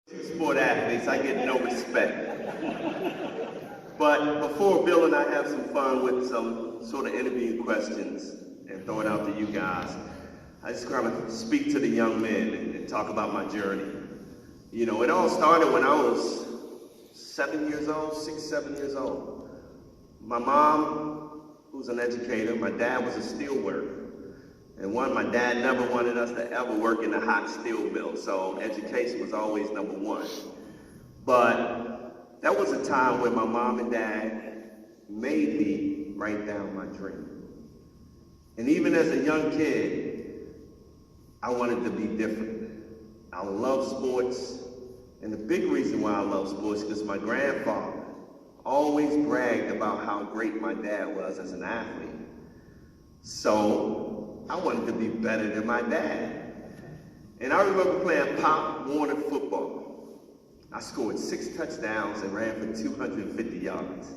Two-sport athletes, I get no respect. But before Bill and I have some fun with some sort of interview questions and throw it out to you guys, I just kind of speak to the young men and talk about my journey. You know, it all started when I was 7 years old, 6, 7 years old. My mom, who's an educator, my dad was a steel worker. And my dad never wanted us to ever work in a hot steel mill, so education was always number one. But that was a time when my mom and dad made me write down my dream. And even as a young kid, I wanted to be different. I love sports, and the big reason why I love sports is because my grandfather always bragged about how great my dad was as an athlete. So I wanted to be better than my dad. And I remember playing Pop Warner football. I scored 6 touchdowns and ran for 250 yards.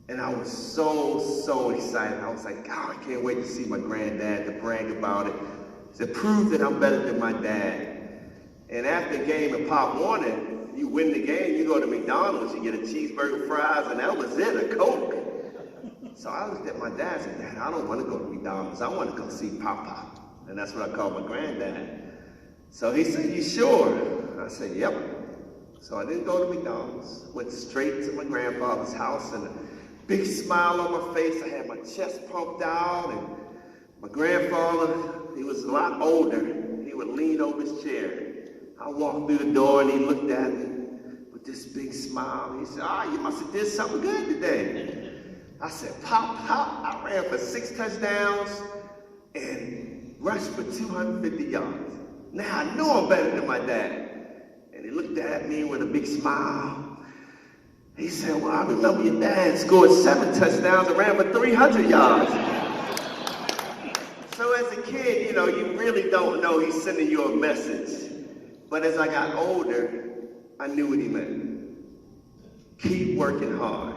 And I was so excited. I was like, God, I can't wait to see my granddad, to brag about it, to prove that I'm better than my dad. And after the game at Pop Warner, you win the game, you go to McDonald's, you get a cheeseburger, fries, and that was it, a Coke. So I looked at my dad and said, Dad, I don't want to go to McDonald's. I want to go see Pop. And that's what I called my granddad. So he said, you sure? I said, yep. So I didn't go to McDonald's. Went straight to my grandfather's house, and a big smile on my face. I had my chest pumped out, and my grandfather, he was a lot older. He would lean over his chair. I walked through the door, and he looked at me with this big smile. He said, you must have did something good today. I said, Pop, I ran for 6 touchdowns and rushed for 250 yards. Now I know I'm better than my dad. And he looked at me with a big smile. He said, well, I remember your dad scored 7 touchdowns and ran for 300 yards. So as a kid, you know, you really don't know he's sending you a message. But as I got older, I knew what he meant. Keep working hard.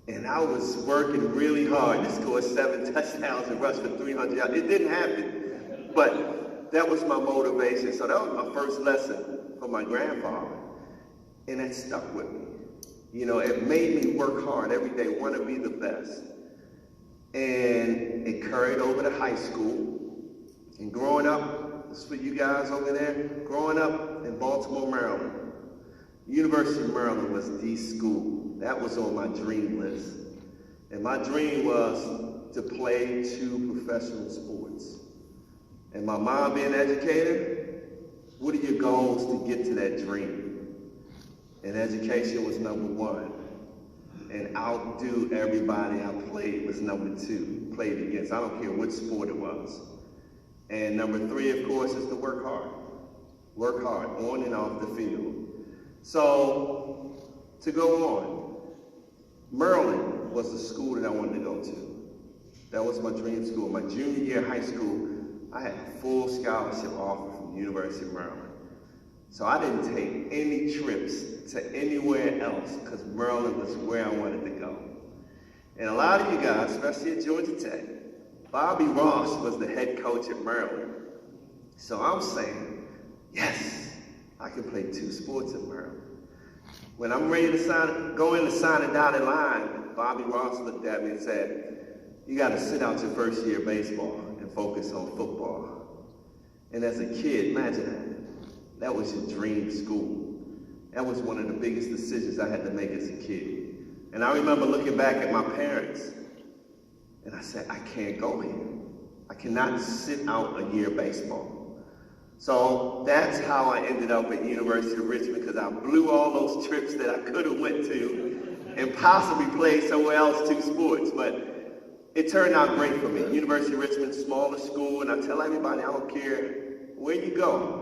And I was working really hard to score 7 touchdowns and rush for 300 yards. It didn't happen, but that was my motivation. So that was my first lesson from my grandfather, and that stuck with me. You know, it made me work hard every day, want to be the best. And it carried over to high school. And growing up, this is for you guys over there, growing up in Baltimore, Maryland, University of Maryland was the school. That was on my dream list. And my dream was to play 2 professional sports. And my mom being an educator, what are your goals to get to that dream? And education was number 1. And outdo everybody I played was number 2, played against. I don't care which sport it was. And number 3, of course, is to work hard. Work hard, on and off the field. So, to go on, Maryland was the school that I wanted to go to. That was my dream school. My junior year of high school, I had a full scholarship offer from the University of Maryland. So I didn't take any trips to anywhere else because Maryland was where I wanted to go. And a lot of you guys, especially at Georgia Tech, Bobby Ross was the head coach at Maryland. So I'm saying, yes, I can play 2 sports in Maryland. When I'm ready to go in to sign a dotted line, Bobby Ross looked at me and said, you got to sit out your first year of baseball and focus on football. And as a kid, imagine that. That was your dream school. That was one of the biggest decisions I had to make as a kid. And I remember looking back at my parents, and I said, I can't go here. I cannot sit out a year of baseball. So that's how I ended up at University of Richmond, because I blew all those trips that I could have went to and possibly played somewhere else 2 sports. But it turned out great for me. University of Richmond, smaller school, and I tell everybody, I don't care where you go.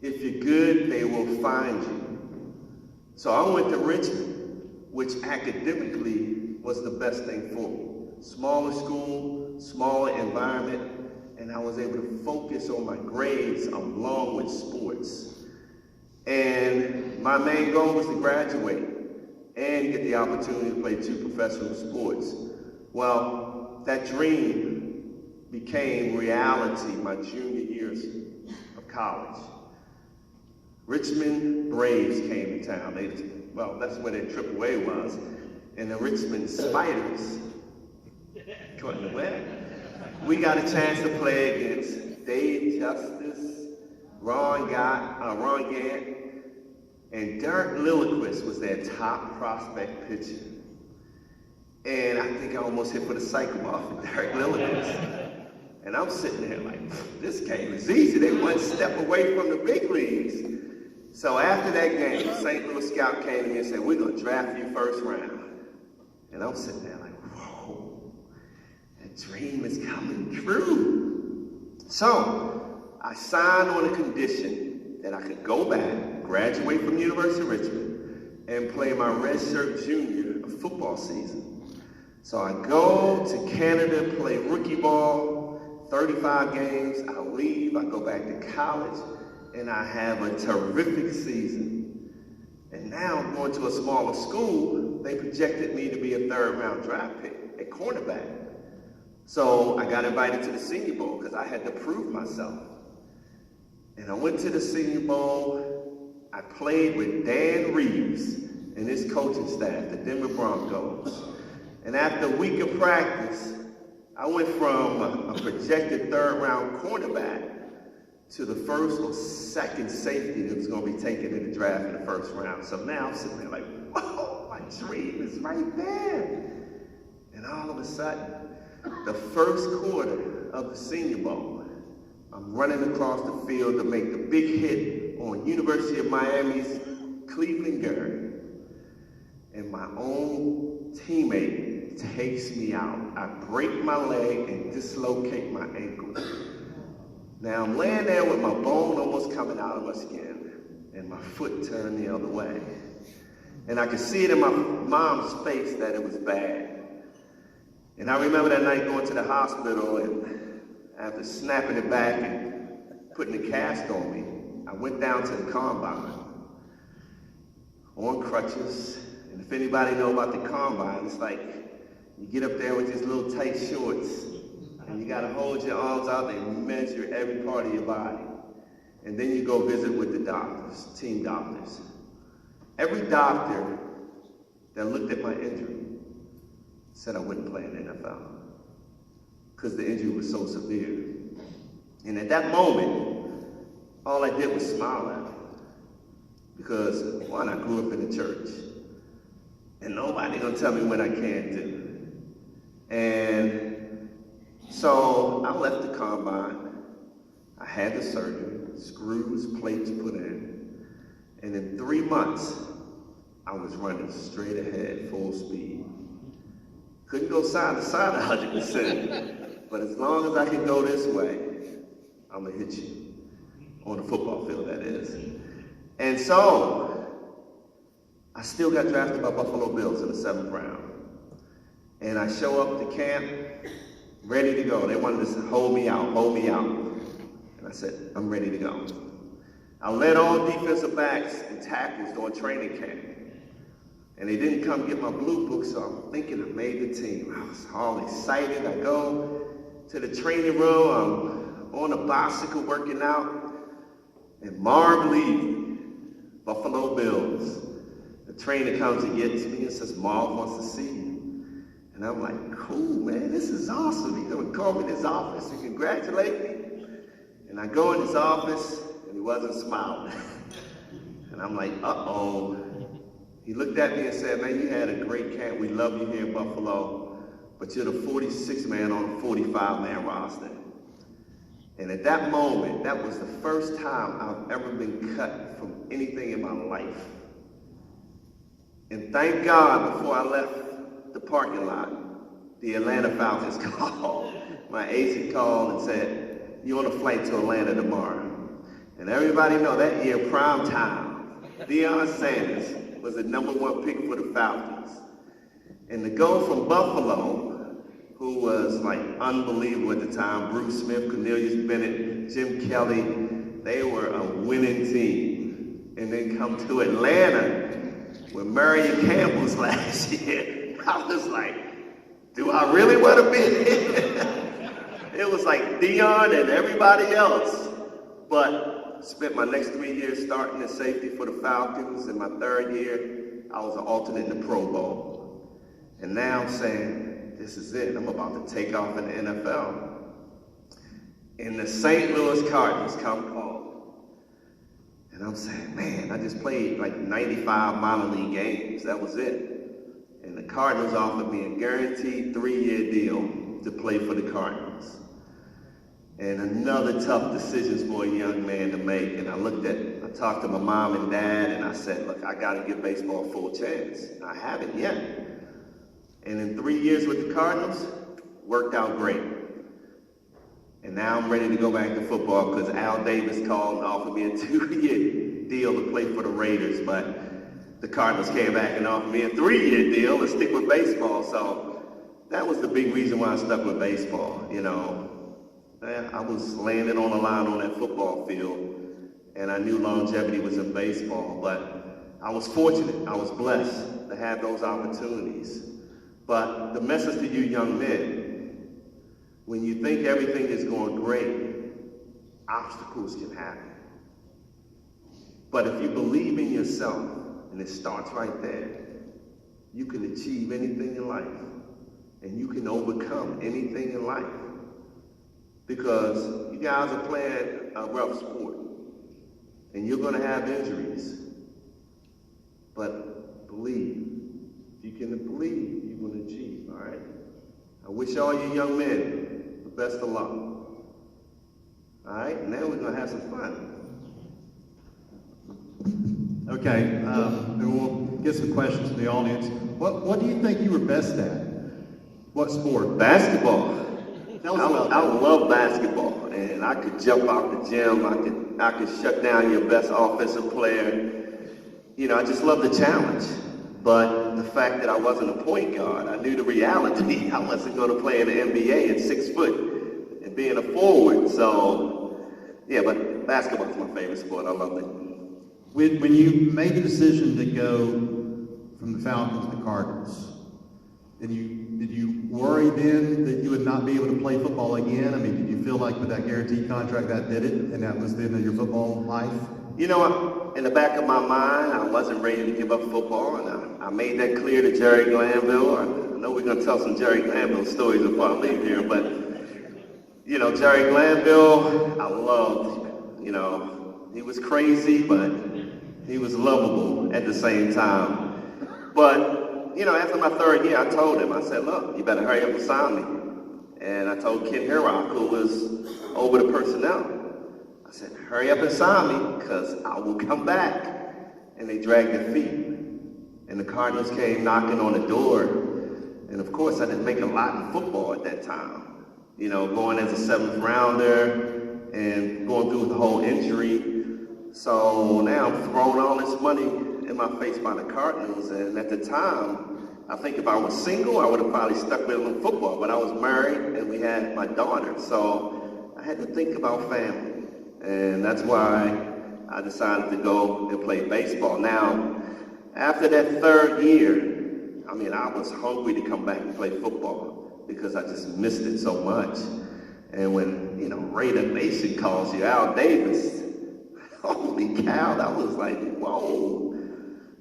If you're good, they will find you. So I went to Richmond, which academically was the best thing for me. Smaller school, smaller environment, and I was able to focus on my grades along with sports. And my main goal was to graduate and get the opportunity to play 2 professional sports. Well, that dream became reality my junior years of college. Richmond Braves came to town. Well, that's where their AAA was. And the Richmond Spiders, we got a chance to play against Dave Justice, Ron Gant, and Derek Lilliquist was their top prospect pitcher. And I think I almost hit for the cycle ball for Derek Lilliquist. And I'm sitting there like, this game is easy. They one step away from the big leagues. So after that game, St. Louis scout came to me and said, we're going to draft you first round. And I'm sitting there like, whoa, that dream is coming true. So I signed on a condition that I could go back, graduate from the University of Richmond, and play my redshirt junior football season. So I go to Canada, play rookie ball, 35 games, I leave, I go back to college, and I have a terrific season. And now I'm going to a smaller school. They projected me to be a third-round draft pick at cornerback. So I got invited to the Senior Bowl because I had to prove myself. And I went to the Senior Bowl. I played with Dan Reeves and his coaching staff, the Denver Broncos. And after a week of practice, I went from a projected third-round cornerback to the first or second safety that was going to be taken in the draft in the first round. So now I'm sitting there like, whoa, my dream is right there. And all of a sudden, the first quarter of the Senior Bowl, I'm running across the field to make the big hit on University of Miami's Cleveland Gary. And my own teammate takes me out. I break my leg and dislocate my ankle. Now I'm laying there with my bone almost coming out of my skin and my foot turned the other way. And I could see it in my mom's face that it was bad. And I remember that night going to the hospital, and after snapping it back and putting the cast on me, I went down to the combine on crutches. And if anybody know about the combine, it's like you get up there with these little tight shorts, and you gotta hold your arms out and measure every part of your body. And then you go visit with the doctors, team doctors. Every doctor that looked at my injury said I wouldn't play in the NFL because the injury was so severe. And at that moment, all I did was smile at them because, one, I grew up in the church and nobody gonna tell me what I can't do. And so I left the combine, I had the surgery, screws, plates put in, and in 3 months, I was running straight ahead, full speed. Couldn't go side to side 100%, but as long as I can go this way, I'm gonna hit you. On the football field, that is. And so, I still got drafted by Buffalo Bills in the 7th round. And I show up to camp, ready to go. They wanted to hold me out. And I said, I'm ready to go. I led all defensive backs and tackles during training camp. And they didn't come get my blue book, so I'm thinking I made the team. I was all excited. I go to the training room. I'm on a bicycle working out. And Marv Lee, Buffalo Bills, the trainer comes and gets me and says, Marv wants to see you. And I'm like, cool, man, this is awesome. He's gonna call me in his office and congratulate me. And I go in his office and he wasn't smiling. And I'm like, uh-oh. He looked at me and said, man, you had a great camp. We love you here in Buffalo, but you're the 46th man on a 45-man roster. And at that moment, that was the first time I've ever been cut from anything in my life. And thank God, before I left the parking lot, the Atlanta Falcons called. My agent called and said, you're on a flight to Atlanta tomorrow. And everybody know that year, prime time, Deion Sanders was the #1 pick for the Falcons. And to go from Buffalo, who was like unbelievable at the time, Bruce Smith, Cornelius Bennett, Jim Kelly, they were a winning team. And then come to Atlanta, where Marion Campbell was last year, I was like, do I really want to be here? It was like Deion and everybody else. But spent my next 3 years starting at safety for the Falcons. In my third year, I was an alternate in the Pro Bowl. And now I'm saying, this is it. I'm about to take off in the NFL. And the St. Louis Cardinals come calling. And I'm saying, man, I just played like 95 minor league games. That was it. And the Cardinals offered me a guaranteed 3-year deal to play for the Cardinals. And another tough decision for a young man to make. And I talked to my mom and dad, and I said, look, I got to give baseball a full chance. I haven't yet. And in 3 years with the Cardinals, worked out great. And now I'm ready to go back to football because Al Davis called and offered me a 2-year deal to play for the Raiders. But the Cardinals came back and offered me a 3-year deal to stick with baseball. So that was the big reason why I stuck with baseball, you know. I was landing on the line on that football field, and I knew longevity was in baseball, but I was fortunate, I was blessed to have those opportunities. But the message to you young men, when you think everything is going great, obstacles can happen. But if you believe in yourself, and it starts right there, you can achieve anything in life, and you can overcome anything in life. Because you guys are playing a rough sport, and you're going to have injuries. But believe. If you can believe, you're going to achieve, all right? I wish all you young men the best of luck. All right? Now we're going to have some fun. Okay, and we'll get some questions from the audience. What do you think you were best at? What sport? Basketball. I love basketball, and I could jump out the gym. I could shut down your best offensive player. You know, I just love the challenge. But the fact that I wasn't a point guard, I knew the reality. I wasn't going to play in the NBA at 6 foot and being a forward. So, yeah, but basketball's my favorite sport. I love it. When you made the decision to go from the Falcons to the Cardinals, did you worry then that you would not be able to play football again? I mean, did you feel like with that guaranteed contract that did it, and that was the end of your football life? You know, in the back of my mind, I wasn't ready to give up football, and I made that clear to Jerry Glanville. I know we're going to tell some Jerry Glanville stories before I leave here, but, you know, Jerry Glanville, I loved. You know, he was crazy, but he was lovable at the same time. But you know, after my third year, I told him, I said, look, you better hurry up and sign me. And I told Ken Herrock, who was over the personnel, I said, hurry up and sign me, because I will come back. And they dragged their feet. And the Cardinals came knocking on the door. And of course, I didn't make a lot in football at that time. You know, going as a 7th rounder and going through the whole injury. So now I'm throwing all this money in my face by the Cardinals, and at the time, I think if I was single, I would have probably stuck with them in football, but I was married and we had my daughter, so I had to think about family, and that's why I decided to go and play baseball. Now, after that third year, I mean, I was hungry to come back and play football because I just missed it so much. And when, you know, Raider Nation calls you, Al Davis, holy cow, that was like, whoa.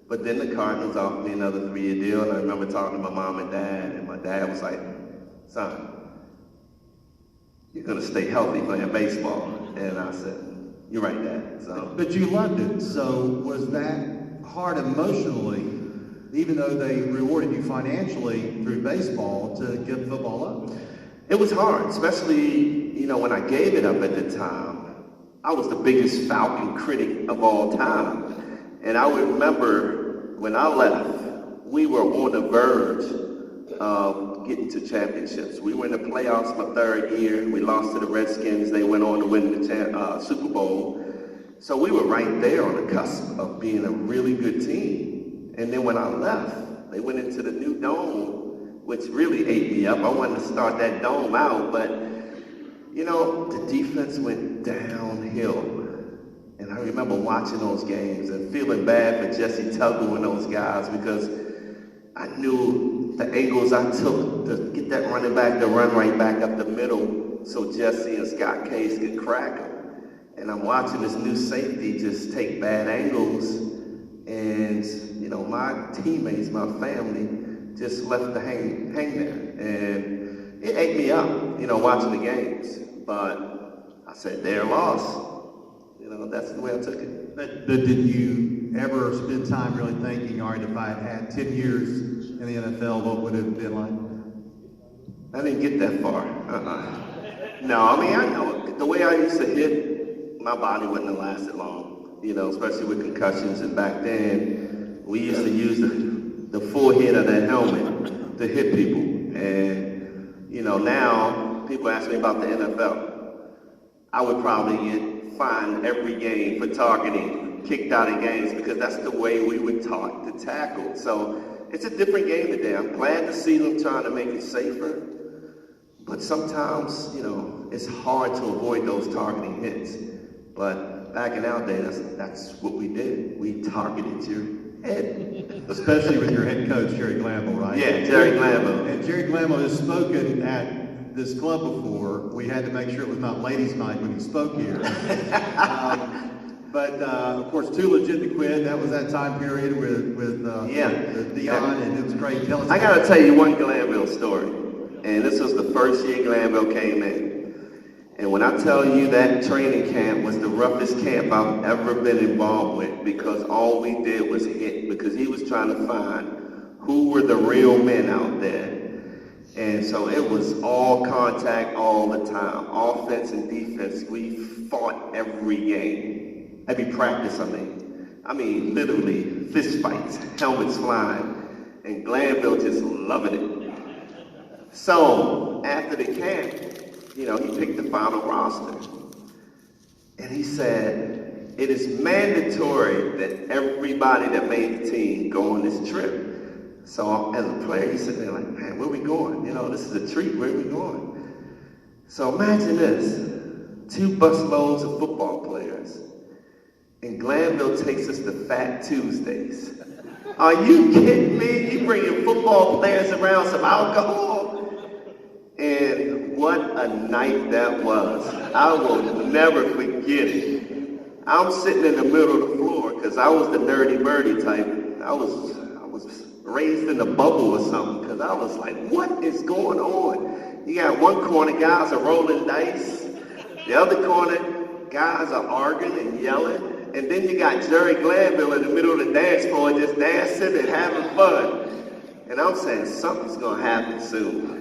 But then the Cardinals offered me another 3-year deal, and I remember talking to my mom and dad, and my dad was like, son, you're going to stay healthy playing baseball. And I said, you're right, Dad. So. But you loved it, so was that hard emotionally, even though they rewarded you financially through baseball, to give football up? It was hard, especially, you know, when I gave it up at the time. I was the biggest Falcon critic of all time. And I remember when I left, we were on the verge of getting to championships. We were in the playoffs my third year. We lost to the Redskins. They went on to win the Super Bowl. So we were right there on the cusp of being a really good team. And then when I left, they went into the new dome, which really ate me up. I wanted to start that dome out, but, you know, the defense went downhill. And I remember watching those games and feeling bad for Jesse Tuggle and those guys because I knew the angles I took to get that running back to run right back up the middle so Jesse and Scott Case could crack him. and I'm watching this new safety just take bad angles, and my teammates, my family, just left to hang there, and it ate me up, watching the games. But I said, they're lost. That's the way I took it. But did you ever spend time really thinking, all right, if I had had 10 years in the NFL, what would it have been like? I didn't get that far. No, I mean, I know the way I used to hit, my body wouldn't have lasted long, especially with concussions. And back then, we used to use the full head of that helmet to hit people. And, now people ask me about the NFL. I would probably get fined every game for targeting, kicked out of games, because that's the way we were taught to tackle. So it's a different game today. I'm glad to see them trying to make it safer. But sometimes, it's hard to avoid those targeting hits. But back in our day, that's what we did. We targeted your head. Especially with your head coach, Jerry Glanville, right? Yeah, Jerry Glanville. And Jerry Glanville has spoken at this club before. We had to make sure it was not ladies' night when he spoke here. But of course, too legit to quit. That was that time period with Dion, and it was great. Tell us. I got to tell you one Glanville story. And this was the first year Glanville came in. And when I tell you that training camp was the roughest camp I've ever been involved with, because all we did was hit, because he was trying to find who were the real men out there. And so it was all contact all the time, offense and defense. We fought every game, every practice, I mean literally fist fights, helmets flying, and Glanville just loving it. So after the camp, he picked the final roster. And he said, it is mandatory that everybody that made the team go on this trip. So as a player, he's sitting there like, man, where we going? This is a treat, where we going? So imagine this, 2 busloads of football players. And Glanville takes us to Fat Tuesdays. Are you kidding me? You bringing football players around some alcohol? And what a night that was. I will never forget it. I'm sitting in the middle of the floor because I was the nerdy birdie type. I was raised in a bubble or something, because I was like, what is going on? You got one corner, guys are rolling dice. The other corner, guys are arguing and yelling. And then you got Jerry Glanville in the middle of the dance floor just dancing and having fun. And I'm saying, something's going to happen soon.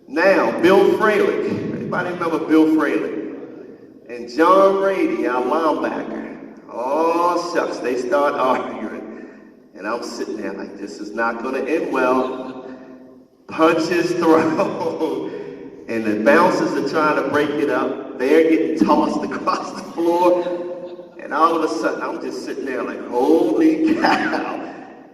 Now, Bill Fralick. Anybody remember Bill Fralick? And John Brady, our linebacker. Oh, shucks, they start arguing. And I'm sitting there like, this is not going to end well. Punches thrown. And the bouncers are trying to break it up. They're getting tossed across the floor. And all of a sudden, I'm just sitting there like, holy cow.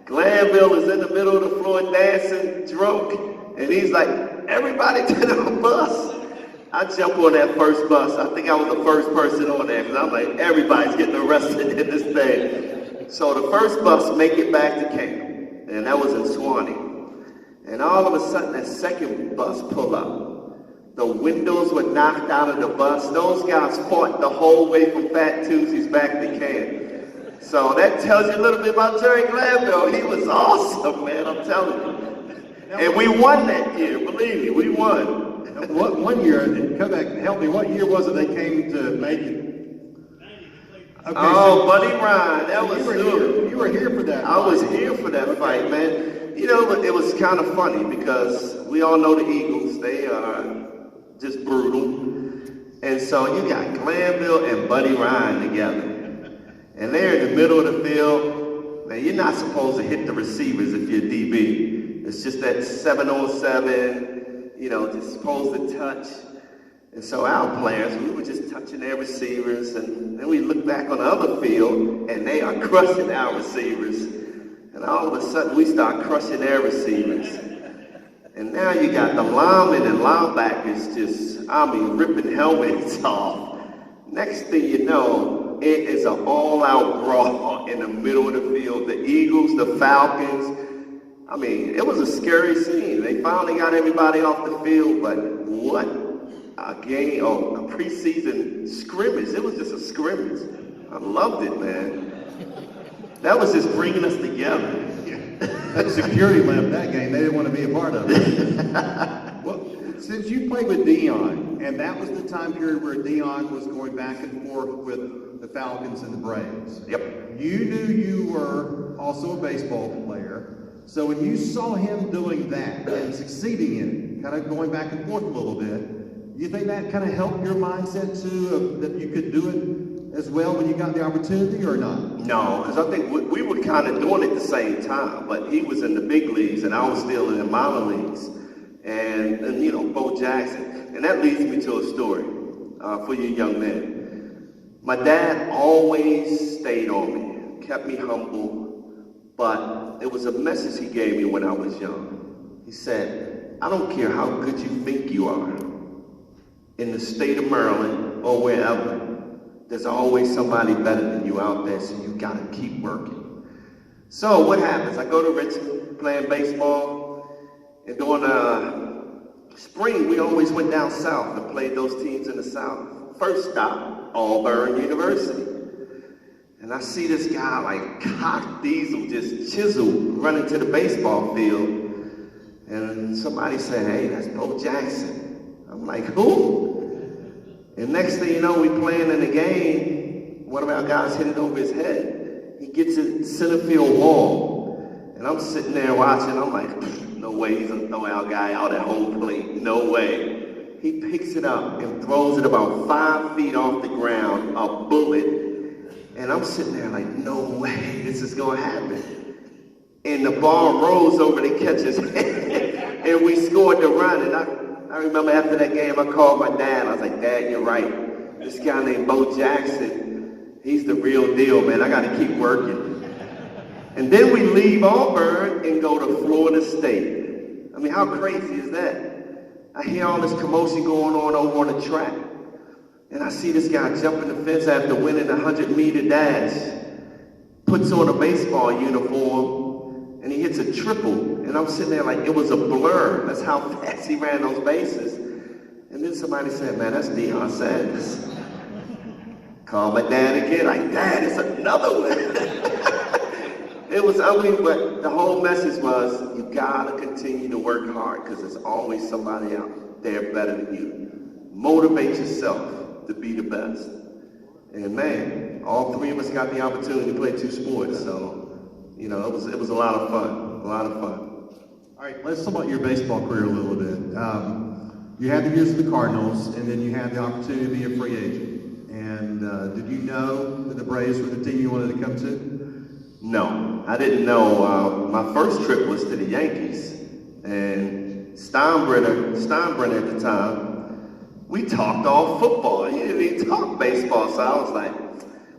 Glanville is in the middle of the floor dancing, drunk. And he's like, everybody to the bus. I jump on that first bus. I think I was the first person on there, because I'm like, everybody's getting arrested in this thing. So the first bus make it back to camp, and that was in Swanee. And all of a sudden, that second bus pull up. The windows were knocked out of the bus. Those guys fought the whole way from Fat Tuesdays back to camp. So that tells you a little bit about Jerry Glanville. He was awesome, man, I'm telling you. And we won that year, believe me, we won. One year, come back, help me, what year was it they came to Macon? Okay, Buddy Ryan, that was you were here for that. I was here for that fight, man. It was kind of funny, because we all know the Eagles. They are just brutal. And so you got Glanville and Buddy Ryan together. And they're in the middle of the field. Now, you're not supposed to hit the receivers if you're DB. It's just that 7-on-7, just supposed to touch. And so our players, we were just touching their receivers, and then we look back on the other field, and they are crushing our receivers. And all of a sudden, we start crushing their receivers. And now you got the linemen and linebackers just, ripping helmets off. Next thing you know, it is an all-out brawl in the middle of the field. The Eagles, the Falcons. It was a scary scene. They finally got everybody off the field, but what a game, a preseason scrimmage. It was just a scrimmage. I loved it, man. That was just bringing us together. That security left that game. They didn't want to be a part of it. Well, since you played with Dion, and that was the time period where Dion was going back and forth with the Falcons and the Braves. Yep. You knew you were also a baseball player. So when you saw him doing that and succeeding in it, kind of going back and forth a little bit, you think that kind of helped your mindset too, that you could do it as well when you got the opportunity, or not? No, because I think we were kind of doing it at the same time, but he was in the big leagues and I was still in the minor leagues. And you know, Bo Jackson. And that leads me to a story for you young men. My dad always stayed on me, kept me humble, but it was a message he gave me when I was young. He said, I don't care how good you think you are, in the state of Maryland or wherever, there's always somebody better than you out there, so you gotta keep working. So what happens? I go to Richmond playing baseball, and during spring, we always went down south and played those teams in the south. First stop, Auburn University. And I see this guy like cock diesel, just chisel, running to the baseball field. And somebody said, hey, that's Bo Jackson. I'm like, who? And next thing you know, we playing in the game. One of our guys hit it over his head. He gets it center field wall. And I'm sitting there watching. I'm like, no way he's gonna throw our guy out at home plate. No way. He picks it up and throws it about 5 feet off the ground, a bullet. And I'm sitting there like, no way this is gonna happen. And the ball rolls over the catcher's head. And we scored the run. And I remember after that game, I called my dad. I was like, Dad, you're right. This guy named Bo Jackson, he's the real deal, man. I got to keep working. And then we leave Auburn and go to Florida State. I mean, how crazy is that? I hear all this commotion going on over on the track. And I see this guy jumping the fence after winning a 100-meter dash. Puts on a baseball uniform, and he hits a triple. And I'm sitting there like it was a blur. That's how fast he ran those bases. And then somebody said, man, that's Deion Sanders. Called my dad again, like, Dad, it's another one. It was ugly, but the whole message was, you gotta continue to work hard because there's always somebody out there better than you. Motivate yourself to be the best. And man, all three of us got the opportunity to play 2 sports, so, you know, it was a lot of fun, a lot of fun. All right, let's talk about your baseball career a little bit. You had the years of the Cardinals, and then you had the opportunity to be a free agent. And did you know that the Braves were the team you wanted to come to? No, I didn't know. My first trip was to the Yankees. And Steinbrenner at the time, we talked all football. He didn't even talk baseball. So I was like,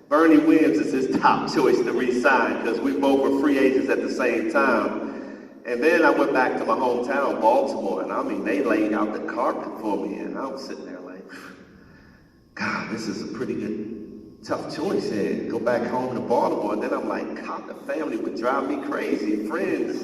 Bernie Williams is his top choice to re-sign because we both were free agents at the same time. And then I went back to my hometown, Baltimore, and I mean, they laid out the carpet for me, and I was sitting there like, God, this is a pretty good, tough choice here. Go back home to Baltimore, and then I'm like, God, the family would drive me crazy, friends.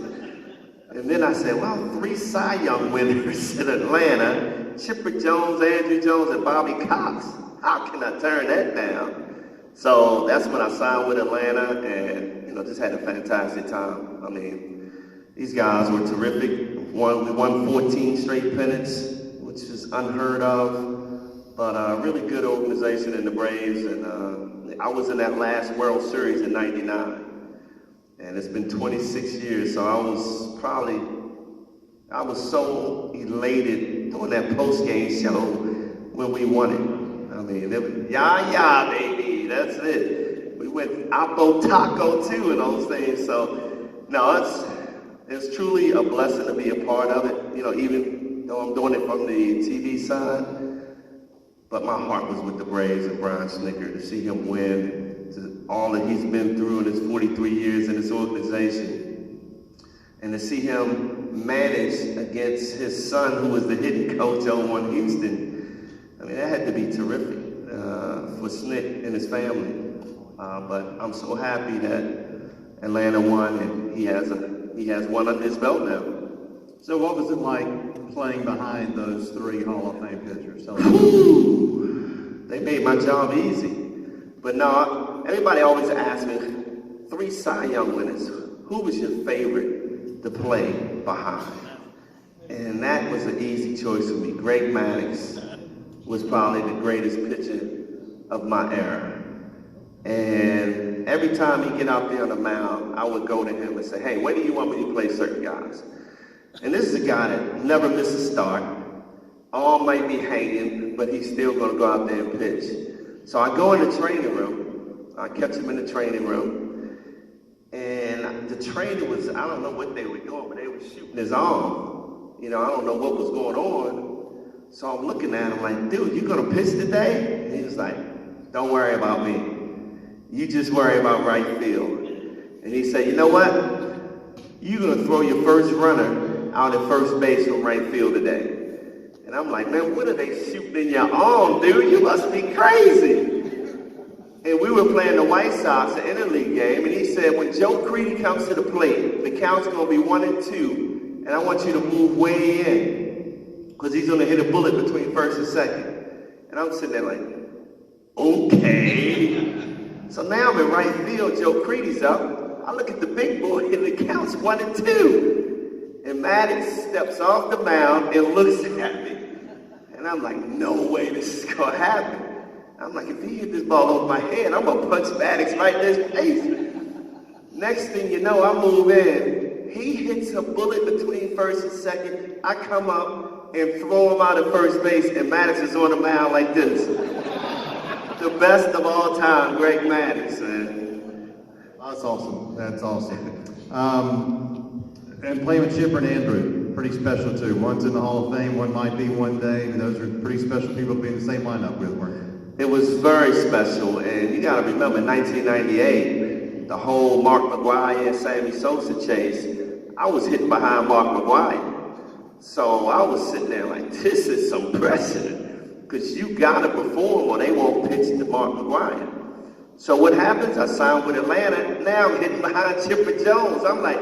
And then I said, well, 3 Cy Young winners in Atlanta, Chipper Jones, Andrew Jones, and Bobby Cox. How can I turn that down? So that's when I signed with Atlanta, and, you know, just had a fantastic time. I mean, these guys were terrific. We won 14 straight pennants, which is unheard of. But a really good organization in the Braves. And I was in that last World Series in '99. And it's been 26 years, so I was so elated doing that post-game show when we won it. I mean, it was, yeah, baby, that's it. We went Apo Taco too and those things. So, no, it's truly a blessing to be a part of it. You know, even though I'm doing it from the TV side, but my heart was with the Braves and Brian Snitker to see him win, to all that he's been through in his 43 years in this organization, and to see him manage against his son, who was the hitting coach over in Houston. I mean, that had to be terrific for Snick and his family. But I'm so happy that Atlanta won, and he has one under his belt now. So what was it like playing behind those three Hall of Fame pitchers? Whew. They made my job easy. But no, everybody always asks me, 3 Cy Young winners, who was your favorite to play behind? And that was an easy choice for me. Greg Maddux was probably the greatest pitcher of my era. And every time he'd get out there on the mound, I would go to him and say, hey, where do you want me to play certain guys? And this is a guy that never missed a start. Arm might be hanging, but he's still going to go out there and pitch. So I go in the training room. I catch him in the training room. And the trainer was, I don't know what they were doing, but they were shooting his arm. You know, I don't know what was going on. So I'm looking at him like, dude, you going to pitch today? And he was like, don't worry about me. You just worry about right field. And he said, you know what? You're going to throw your first runner out at first base from right field today. And I'm like, man, what are they shooting in your arm, dude? You must be crazy. And we were playing the White Sox, an interleague game, and he said, when Joe Creedy comes to the plate, the count's going to be 1-2, and I want you to move way in, because he's going to hit a bullet between first and second. And I'm sitting there like, okay. So now I'm in right field, Joe Creedy's up. I look at the big boy, and the count's 1-2. And Maddux steps off the mound and looks at me. And I'm like, no way this is going to happen. I'm like, if he hit this ball over my head, I'm going to punch Maddux right in his face. Next thing you know, I move in. He hits a bullet between first and second. I come up and throw him out at first base, and Maddux is on the mound like this. The best of all time, Greg Maddux, man. That's awesome. That's awesome. And playing with Chipper and Andrew, pretty special too. One's in the Hall of Fame, one might be one day. And those are pretty special people to be in the same lineup with, weren't they? It was very special, and you got to remember, in 1998, the whole Mark McGwire and Sammy Sosa chase, I was hitting behind Mark McGwire. So I was sitting there like, this is some precedent, because you got to perform or they won't pitch to Mark McGwire. So what happens? I signed with Atlanta. Now I'm hitting behind Chipper Jones. I'm like,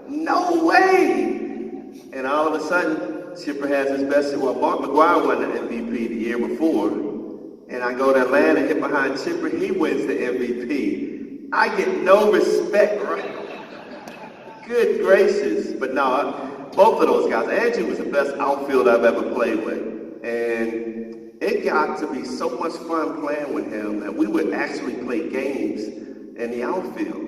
no way! And all of a sudden, Chipper has his best. Well, Mark McGwire won the MVP the year before. And I go to Atlanta, hit behind Chipper. He wins the MVP. I get no respect, right? Good gracious. But no, both of those guys. Andrew was the best outfielder I've ever played with. And it got to be so much fun playing with him that we would actually play games in the outfield.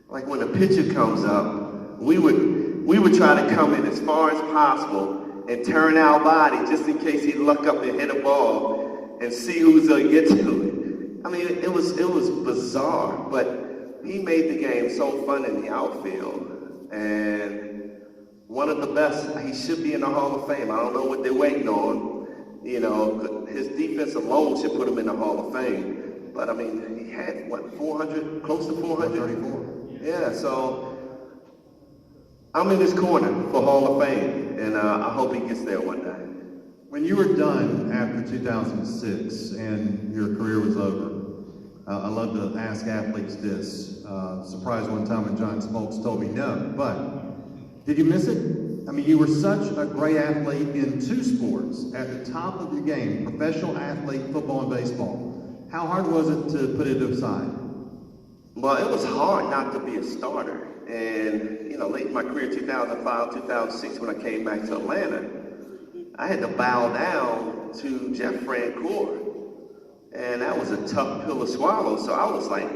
Like when a pitcher comes up, we would try to come in as far as possible and turn our body just in case he'd luck up and hit a ball and see who's gonna get to it. I mean, it was bizarre, but he made the game so fun in the outfield. And one of the best, he should be in the Hall of Fame. I don't know what they're waiting on. You know, his defense alone should put him in the Hall of Fame. But I mean, he had, what, 400, close to 400? 34. Yeah, so I'm in his corner for Hall of Fame, and I hope he gets there one day. When you were done after 2006 and your career was over, I love to ask athletes this. Surprised one time when John Smoltz told me no, but did you miss it? I mean, you were such a great athlete in 2 sports at the top of your game, professional athlete, football and baseball. How hard was it to put it aside? Well, it was hard not to be a starter. And, you know, late in my career, 2005, 2006, when I came back to Atlanta, I had to bow down to Jeff Francoeur. And that was a tough pill to swallow. So I was like,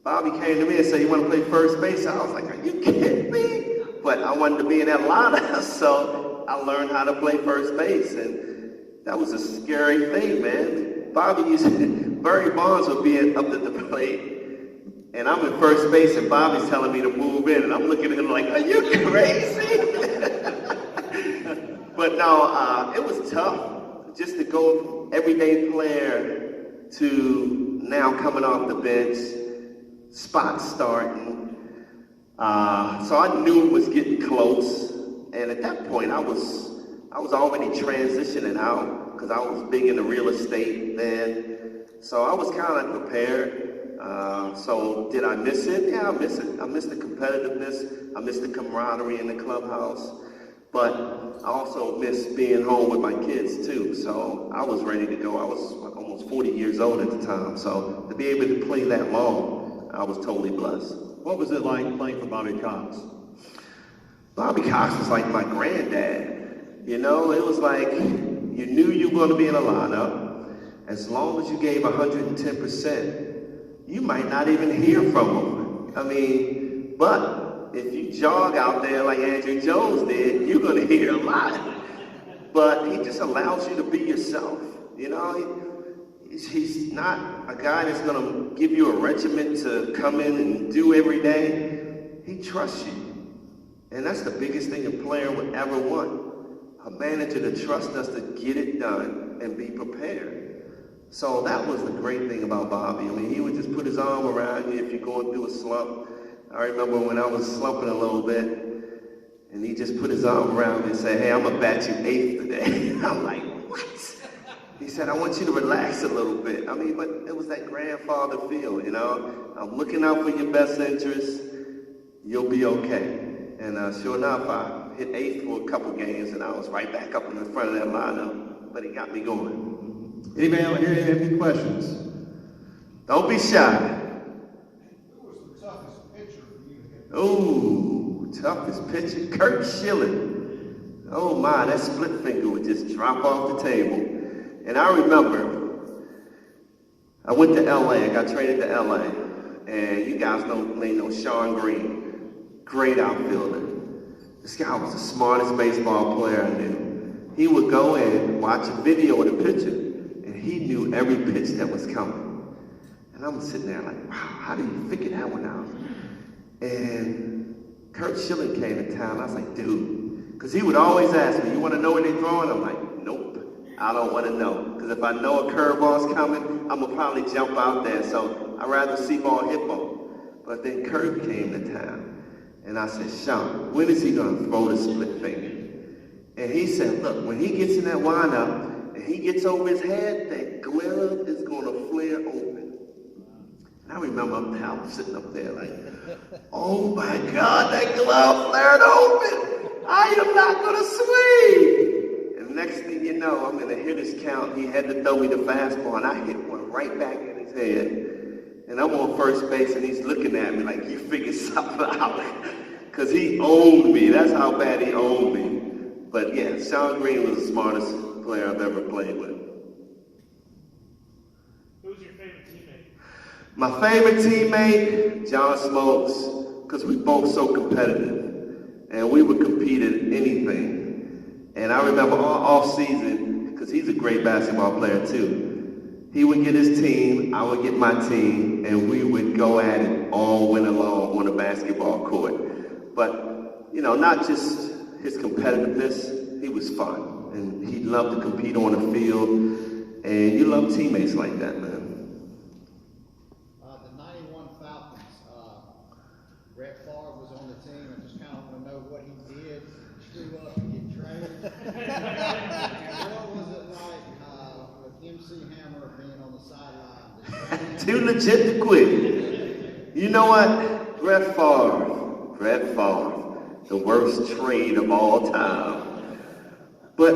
Bobby came to me and said, you want to play first base? I was like, are you kidding me? But I wanted to be in Atlanta, so I learned how to play first base. And that was a scary thing, man. Barry Bonds would be up at the plate. And I'm in first base, and Bobby's telling me to move in, and I'm looking at him like, are you crazy? But no, it was tough just to go from everyday player to now coming off the bench, spot starting. So I knew it was getting close, and at that point I was already transitioning out because I was big into real estate then. So I was kind of prepared. So did I miss it? Yeah, I miss it. I miss the competitiveness. I miss the camaraderie in the clubhouse. But I also miss being home with my kids too. So I was ready to go. I was almost 40 years old at the time. So to be able to play that long, I was totally blessed. What was it like playing for Bobby Cox? Bobby Cox was like my granddad. You know, it was like you knew you were going to be in a lineup. As long as you gave 110%, you might not even hear from him. I mean, but if you jog out there like Andrew Jones did, you're going to hear a lot. But he just allows you to be yourself. You know, he's not a guy that's going to give you a regiment to come in and do every day. He trusts you. And that's the biggest thing a player would ever want. A manager to trust us to get it done and be prepared. So that was the great thing about Bobby. I mean, he would just put his arm around you if you're going through a slump. I remember when I was slumping a little bit, and he just put his arm around me and said, hey, I'm going to bat you 8th today. I'm like, what? He said, I want you to relax a little bit. I mean, but it was that grandfather feel, you know. I'm looking out for your best interests. You'll be okay. And sure enough, I hit 8th for a couple games, and I was right back up in the front of that lineup. But he got me going. Anybody out here have any questions? Don't be shy. Who was the toughest pitcher for you to hit? Ooh, toughest pitcher, Kurt Schilling. Oh my, that split finger would just drop off the table. And I remember, I went to LA, I got traded to LA, and you guys may know Sean Green. Great outfielder. This guy was the smartest baseball player I knew. He would go and watch a video of the pitcher, and he knew every pitch that was coming. And I'm sitting there like, wow, how do you figure that one out? And Kurt Schilling came to town. I was like, dude, because he would always ask me, you want to know where they're throwing? I'm like, nope, I don't want to know. Because if I know a curveball's coming, I'm going to probably jump out there. So I'd rather see ball, hit ball. But then Kurt came to town. And I said, Sean, when is he going to throw the split finger? And he said, look, when he gets in that windup and he gets over his head, that glove is going to flare open. And I remember I was sitting up there like, oh my God, that glove flared open. I am not going to swing. And next thing you know, I'm in a hitter's count. He had to throw me the fastball, and I hit one right back in his head. And I'm on first base, and he's looking at me like, you figured something out. Because he owned me. That's how bad he owned me. But yeah, Sean Green was the smartest player I've ever played with. Who's your favorite teammate? My favorite teammate, John Smokes, because we both so competitive. And we would compete at anything. And I remember all off season, because he's a great basketball player too. He would get his team, I would get my team, and we would go at it all winter long on the basketball court. But, you know, not just his competitiveness, he was fun. And he loved to compete on the field. And you love teammates like that, man. The 91 Falcons, Brett Favre was on the team. I just kind of want to know what he did, screw up and get traded. And what was it like with MC Hammer being on the sideline? Too legit to quit. You know what? Brett Favre, the worst trade of all time. But,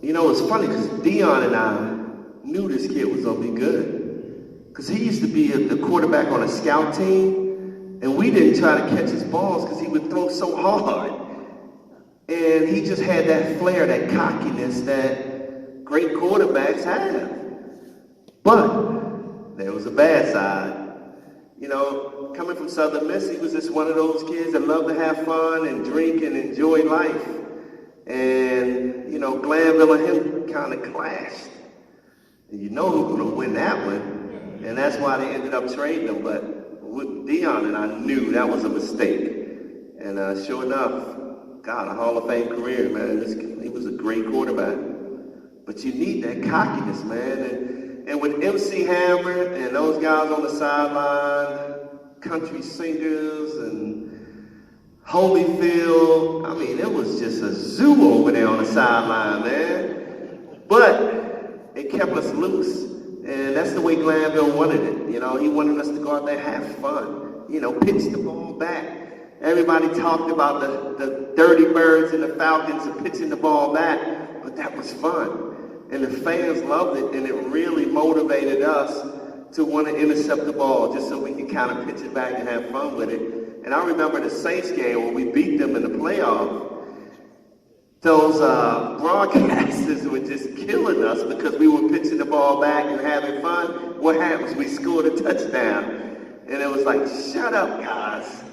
you know, it's funny because Dion and I knew this kid was going to be good. Because he used to be the quarterback on a scout team, and we didn't try to catch his balls because he would throw so hard. And he just had that flair, that cockiness that great quarterbacks have. But there was a bad side. You know, coming from Southern Miss, he was just one of those kids that loved to have fun and drink and enjoy life. And, you know, Glanville and him kind of clashed. And you know who's going to win that one. And that's why they ended up trading him. But with Dion and I knew that was a mistake. And sure enough, God, a Hall of Fame career, man. He was a great quarterback. But you need that cockiness, man. And with MC Hammer and those guys on the sideline, country singers and Holyfield, I mean, it was just a zoo over there on the sideline, man. But it kept us loose. And that's the way Glanville wanted it. You know, he wanted us to go out there and have fun. You know, pitch the ball back. Everybody talked about the dirty birds and the Falcons and pitching the ball back, but that was fun. And the fans loved it, and it really motivated us to want to intercept the ball just so we could kind of pitch it back and have fun with it. And I remember the Saints game when we beat them in the playoff. Those broadcasters were just killing us because we were pitching the ball back and having fun. What happens? We scored a touchdown. And it was like, shut up, guys.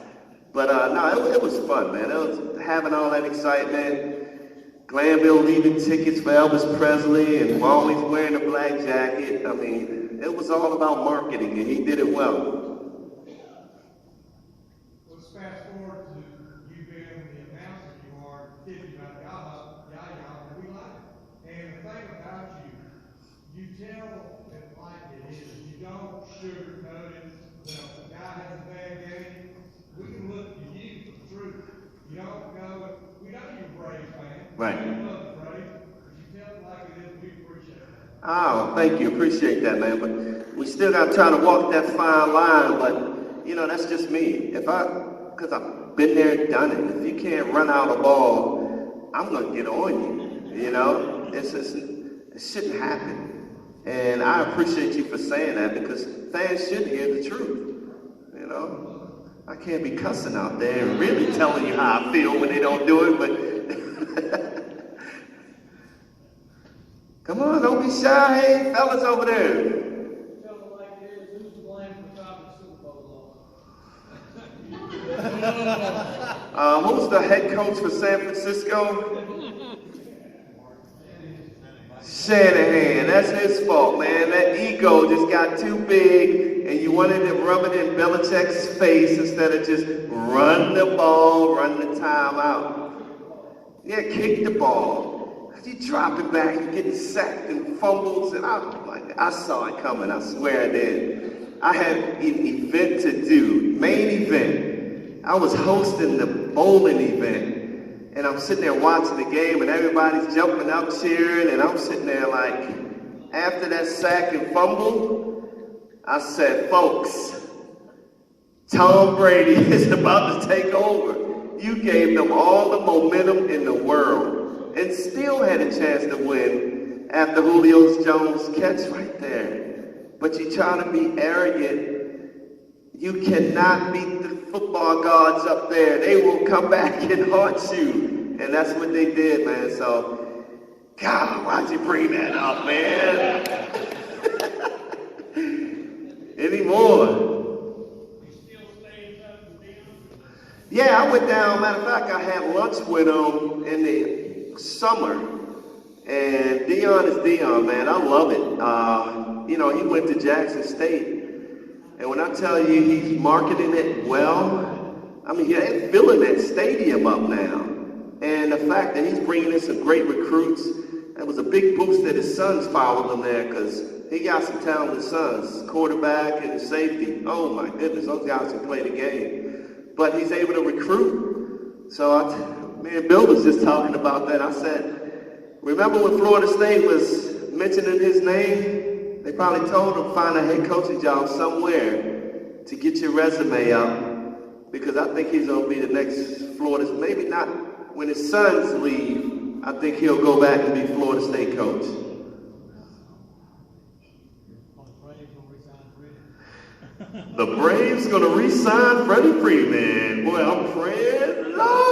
But no, it was fun, man. It was having all that excitement. Glanville leaving tickets for Elvis Presley and always wearing a black jacket. I mean, it was all about marketing, and he did it well. Let's fast forward to you being the announcer you are, kidding about Yaya, and we like it. And the thing about you, you tell it like it is. You don't sugarcoat it. You know, if a guy has a bad game, we can look to you for the truth. You don't go, we know you're a Braves fan. Right. We love the Braves, but you tell it like it is, we appreciate it. Oh, thank you. Appreciate that, man. But we still got to try to walk that fine line. But, you know, that's just me. Because I've been there and done it. If you can't run out a ball, I'm going to get on you. You know? It shouldn't happen. And I appreciate you for saying that because fans should hear the truth. You know? I can't be cussing out there and really telling you how I feel when they don't do it, but come on, don't be shy. Hey, fellas over there. Tell it like it is, who's to blame for stopping the Super Bowl loss? Who's the head coach for San Francisco? Shanahan. That's his fault, man. That ego just got too big, and you wanted to rub it in Belichick's face instead of just run the ball, run the timeout. Yeah, kick the ball. You drop it back and getting sacked and fumbles, and I saw it coming. I swear I did. I had an event to do, main event. I was hosting the bowling event. And I'm sitting there watching the game, and everybody's jumping up, cheering, and I'm sitting there like, after that sack and fumble, I said, folks, Tom Brady is about to take over. You gave them all the momentum in the world, and still had a chance to win after Julio Jones' catch right there. But you try to be arrogant. You cannot beat the football gods up there. They will come back and haunt you. And that's what they did, man. So, God, why'd you bring that up, man? Any more? You still stay in touch with them? Yeah, I went down. Matter of fact, I had lunch with him in the summer. And Dion is Dion, man. I love it. You know, he went to Jackson State. And when I tell you he's marketing it well, I mean, they're filling that stadium up now. And the fact that he's bringing in some great recruits, that was a big boost that his sons followed him there because he got some talented sons, quarterback and safety. Oh, my goodness, those guys can play the game. But he's able to recruit. So me and Bill was just talking about that. I said, remember when Florida State was mentioning his name? They probably told him find a head coaching job somewhere to get your resume up because I think he's going to be the next Florida. Maybe not when his sons leave. I think he'll go back and be Florida State coach. The Braves going to re-sign Freddie Freeman. Boy, I'm praying. Lord.